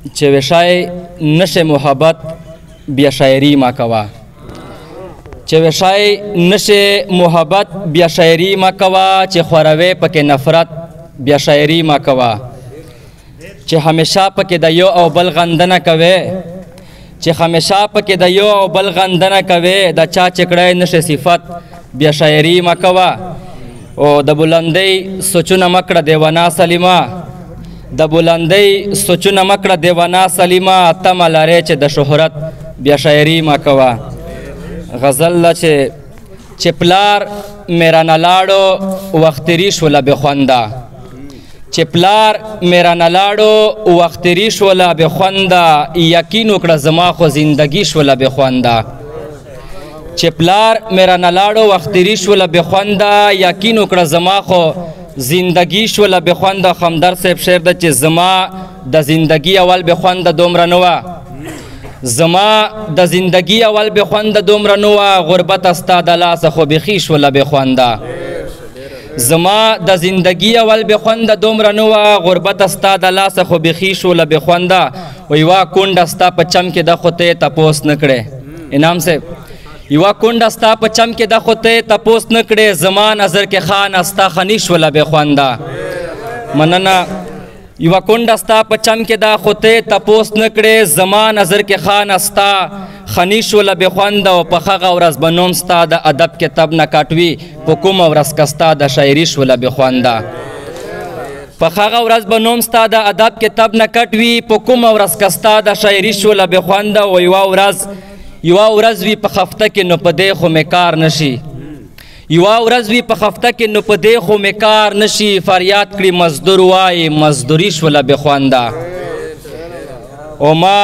چې وشای نشه محبت بیا شاعری ما کوا، چې وشای نشه محبت بیا شاعری ما کوا، چې خوروي پکې نفرت بیا شاعری ما کوا، چې همیشه پکې د یو او بل غندنه کوي، چې همیشه پکې د یو او بل غندنه کوي، د چا چې کړی نشه صفت بیا شاعری ما کوا. او د بلندۍ سوچونه مکړه دیوانا سلیمه، د بلندۍ سوچونه مکړه دیوانا سلیمه، تمه لرې چې د شهرت بیا شاعري ما کوه. غزل ده چې پلار مې رانه لاړو وختري شوله بخونده، چې پلار مې رانه لاړو وختري شوله بخونده، یقین وکړه زما خو زندګي شوله بخونده، چې پلار مې رانه لاړو وختري شوله بخونده، یقین وکړه زما خو زندگی شوله بخونده. خمدر صاحب شعر ده چې زما د زندگی اول بخونده دومره نه وه، زما د زندگی اول بخونده دومره نه وه، غربت استا د لاسه خو بیخي شوله بخونده، زما د زندگی اول بخونده دومره نه وه، غربت استا د لاسه خو بیخي شوله بخونده. وی وا کونډه ستا په چم کې د خو ته تپوس نه کړې انعام صاحب، یوا کونډه ستا په چم کې د خو ته تپوس نه کړې، زما نظر کې خان استا خني شوله بخونده. مننه. یوا کونډه ستا په چم کې د خو ته تپوس نه کړې، زما نظر کې خان استا خني شوله بخونده. او په هغه ورځ به نوم ستا د ادب کتاب نه کټوي، په کومه ورځ که ستا د شاعري شوله بخونده، په هغه ورځ به نوم ستا د ادب کتاب نه کټوي، په کومه ورځ که ستا د شاعري شوله بخونده. او یوه ورځ وي په هفته کې نو په دې خو مې کار نشي، یوه ورځ وي په هفته کې نو په دې خو مې کار نشي، فریاد کړي مزدور وایي مزدوري شوله بخونده. او ما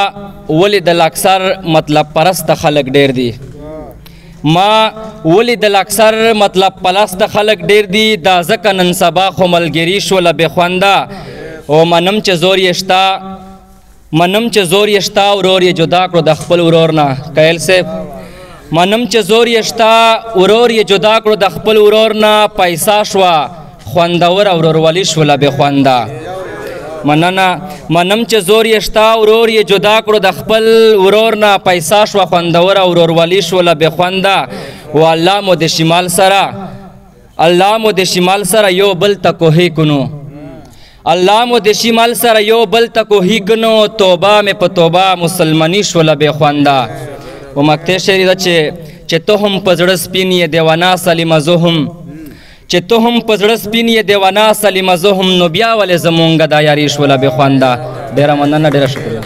ولیدل اکثر مطلب پرست خلک ډیر دي، ما ولیدل اکثر مطلب پرست خلک ډیر دي، دا ځکه نن سبا خو ملګري شوله بخونده. او منم چې زور یې شته، منم چې زور یې شته ورور یې جدا کړو د خپل ورور نه. قیل صاحب منم چې زور یې شته ورور یې جدا کړو د خپل ورور نه، پیسه شوه خوندور او ورورولي شوله بخونده. مننه. منم چې زور یې شته ورور یې جدا کړو د خپل ورور نه، پیسه شوه خوندور او ورورولي شوله بخونده. و الله مو د شمال سره، الله مو د شمال سره یو بل ته کوهی کنو، الله مو د شمال سره یو بل ته کوهی کنو، توبه مې په توبه مسلماني شوله بخونده. و مقطع شعري ده چې ته هم په زړه سپین یې دیوانه سلیمه زه هم، چې ته هم په زړه سپین یې دیوانه سلیمه زه هم، نو بیا ولې زمونږ دا یاري شوله بخونده. ډېره مننه، ډېره شکریه.